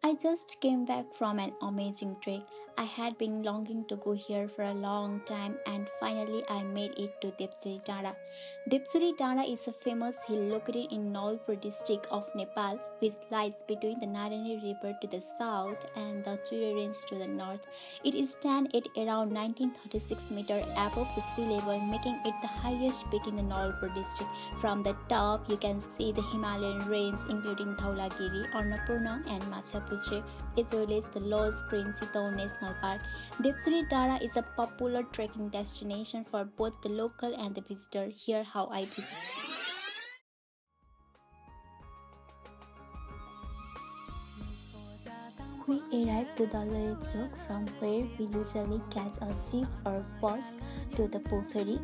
I just came back from an amazing trek. I had been longing to go here for a long time and finally I made it to Depsuri Dara. Depsuri Dara is a famous hill located in Nolpur district of Nepal which lies between the Narani River to the south and the Churi Range to the north. It stands at around 1936 meters above the sea level, making it the highest peak in the Nolpur district. From the top, you can see the Himalayan range including Dhaulagiri, Annapurna and Machapuchre, as well as the Lost Green Chitao National Park. Depsuri Dara is a popular trekking destination for both the local and the visitor. Here how I visit. We arrived to the little Chowk from where we usually catch a jeep or bus to the Pokhari.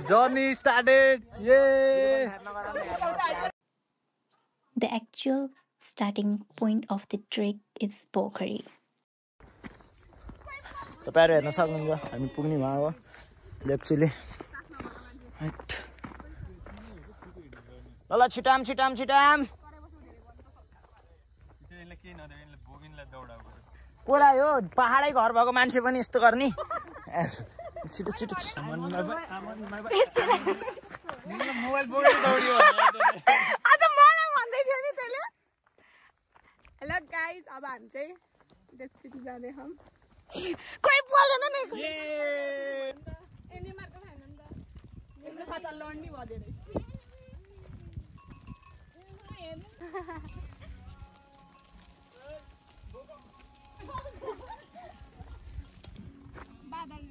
Journey started! Yay! The actual starting point of the trek is Pokhari. तपाईहरु हेर्न सक्नुहुन्छ हामी पुग्ने भयो हो लेप्चेले ल छिटाम छिटाम छिटाम कोडा यो पहाडै घर भएको मान्छे पनि यस्तो गर्ने छिटो छिटो मोबाइल बोकेर दौड्यो आज मलाई भन्दै थियो नि तैले हेलो गाइस अब हामी चाहिँ डेप्चुरी जाँदै छौं कोही बोल्दैन नि एनी मार्को भएन नि त यसले खाता लड्नी भयो धेरै बादल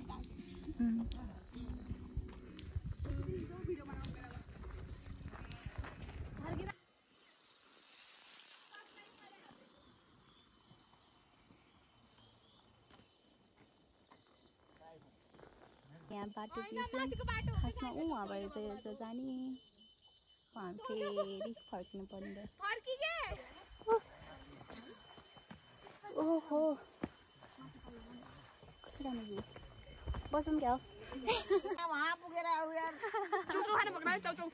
यहाँ बाटो खासमा उहाँबाट चाहिँ जाने हामी फेरि फर्किनु पर्ने ओहो कस्तो राम्रो भ्यू बसौँ क्या वहाँ पुगेर यार चौचौ खानु पक्रायो चौचौ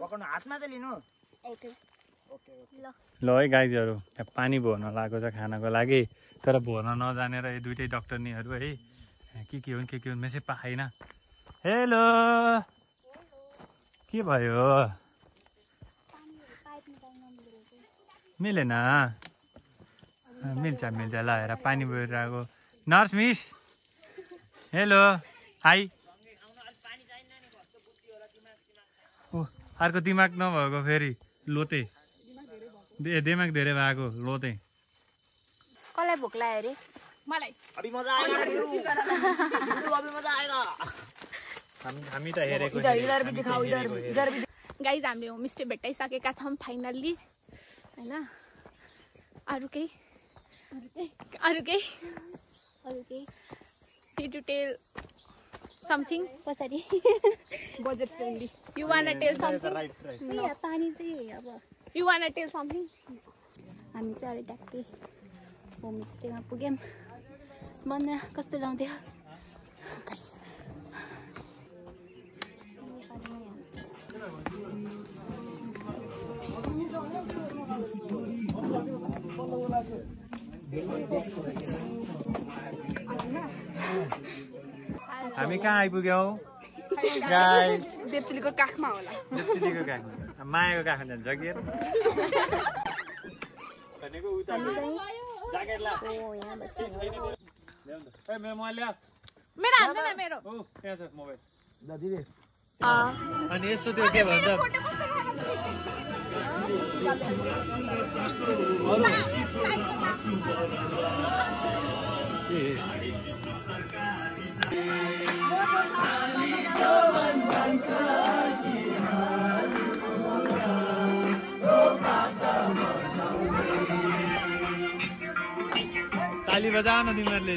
पकाउनु हातमा चाहिँ लिनु ओके ल है गाइजहरु त्यहाँ पानी भर्न लागेको छ खानाको लागि तर भर्न नजानेर यो दुईटै डाक्टरनीहरु है के हुन् मेसै पाएन हेलो के भयो मिलेन मिल्छ ल हेर पानी भरिरहेको नर्स मिस हेलो हाई अर्को दिमाग नभएको फेरि लोते दिमाग धेरै भएको लोते कसलाई भोक लाग्यो अरे मलाई अभी मजा आएगा अभी मजा आएगा हामी त हेरेको इधर भी दिखाओ इधर भी गाइज हामीले होमस्टे भेटाइसकेका छौं फाइनल्ली हैन अरु केही need to tell something कसरी budget friendly you wanna tell something यहाँ पानी चाहिँ अब you wanna tell something हामी चाहिँ अलि ट्याक्कै होमस्टेमा पुग्यौं मन कस्तो लाउँथ्यो हामी कहाँ आइपुग्यौ गाइस देवचुलीको काखमा होला देवचुलीको काखमा मायाको काखमा जान्छ कि भनेको उता ज्याकेट ला ओ यहाँ बस्छ ल्याउ न ए मेरो मोबाइल ल्याउ मेरो हान्दैन मेरो ओ यहाँ छ मोबाइल दादी रे अनि यसो त्यो के भन्छ ताली बजाओ न तिमीहरूले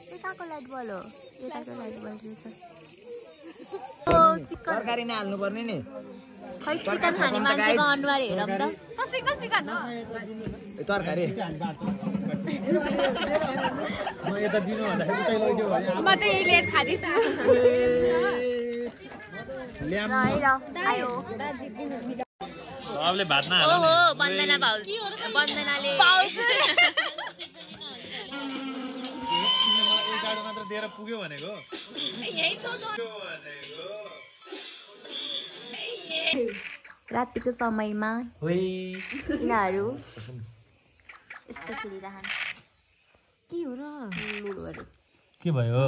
यताको लाइट बल हो यताको लाइट बल रहेछ ओ चिकन तरकारी नै हाल्नु पर्ने नि खै चिकन खाने मान्छेको अनुहार हेरौँ त कसैको चिकन हो तरकारी म यता दिनु भन्दाखेरि उतै लैदियो भने म चाहिँ यही लेज खाँदैछु ल्याम आयो बाबुले भात नहाल्नु ओहो वन्दना भाउ वन्दनाले एक गाडो मात्र दिएर पुग्यो भनेको रातिको समयमा यिनीहरू यस्तो खेलिरहन् के हो र लुडो अरे के भयो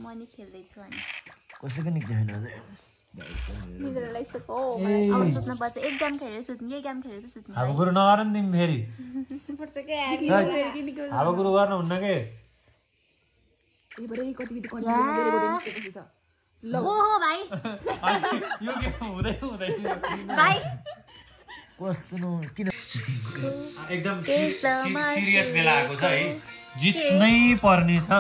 म नि खेल्दैछु अनि कसैको नि छैन निद्रा लागिसक्यो अब सुत्नु पर्छ एक गेम खेलेर सुत्ने यही गेम खेलेर सुत्ने हावा कुरो नगर नि तिमी फेरि हावा कुरो गर्नु हुन्न के ओहो भाइ यो के हुँदै भाइ कस्तो न किन एकदम सिरियस बेला आएको छ है जित्नै पर्ने छ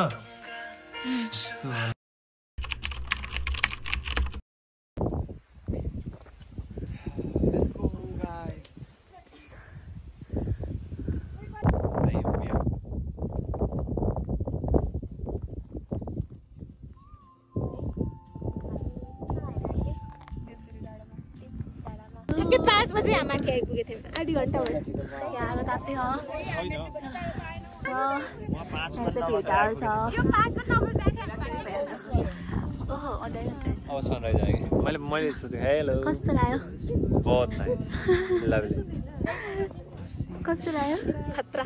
के 5 बजे यहाँ माथि आइपुगेको थियौँ आधी घन्टा भयो यहाँ ताप्दै हो अब सनराइज आयो मैले सोधेँ हेलो कस्तो लाग्यो बहुत नाइस लभ यू कस्तो लाग्यो खतरा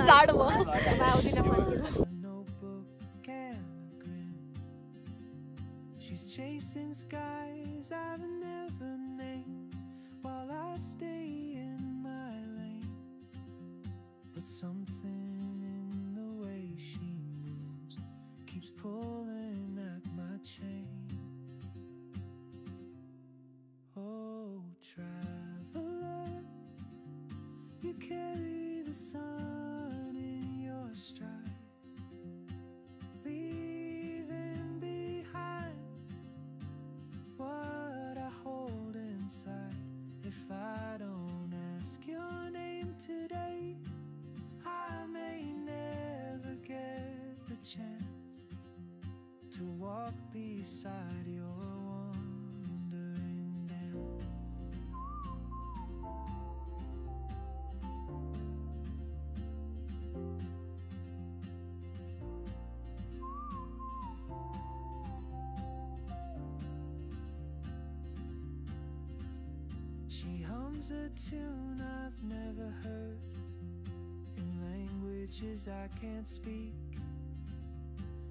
जाडो भयो आउँदिन फर्केर She's chasing skies I've never named while I stay in my lane. But something in the way she moves keeps pulling at my chain. Oh, traveler, you carry the sun in your stride, leaving behind what I hold inside. If I don't ask your name today, I may never get the chance to walk beside your wandering dance. She hums a tune I've never heard in languages I can't speak.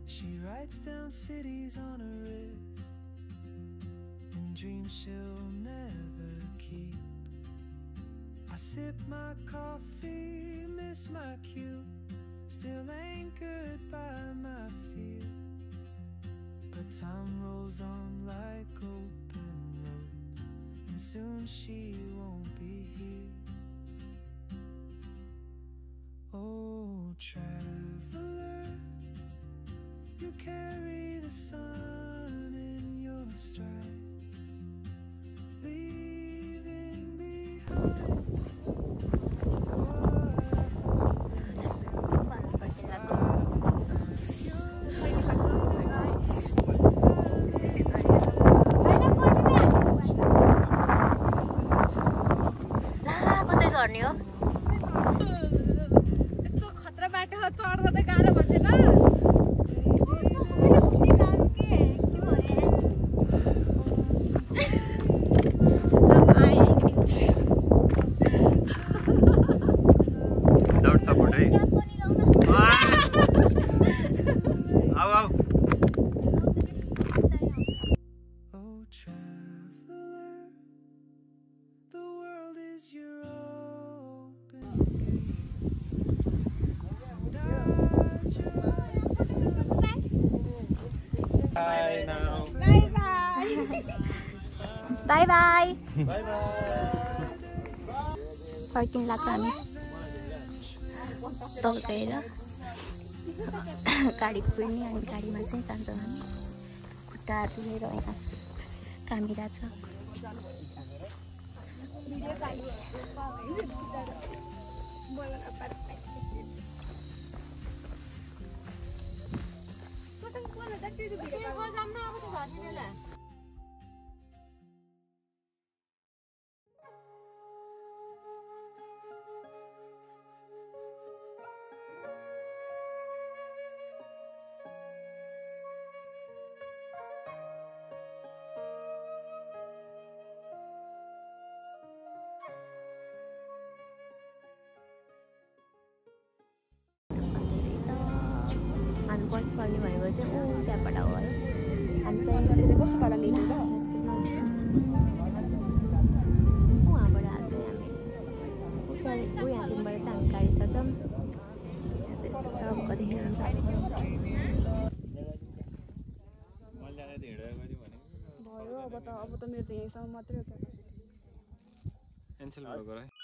She writes down cities on her wrist and dreams she'll never keep. I sip my coffee, miss my cue, still anchored by my fear. But time rolls on like open roads, and soon she won't be here. Oh, traveler, you carry the sun in your stride, leaving behind what I hold inside. By by फर्किन लाग्छ हामी तल्केर गाडी कुर्ने अनि गाडीमा चाहिँ जान्छौँ हामी खुट्टाहरू लिएर होइन कामिरहेछ हामी बस चल्ने भनेको चाहिँ ऊ त्यहाँबाट हो है हामी चाहिँ कस्तो पारा लेख्नु भयो उहाँबाट चाहिँ हामी यहाँदेखिबाट चाहिँ हामी गाडी चढ्छौँ यहाँ चाहिँ यस्तो छ अब कतिखेर हुन्छ भयो अब त मेरो त यहीँसम्म मात्रै हो क्यान्सल भयो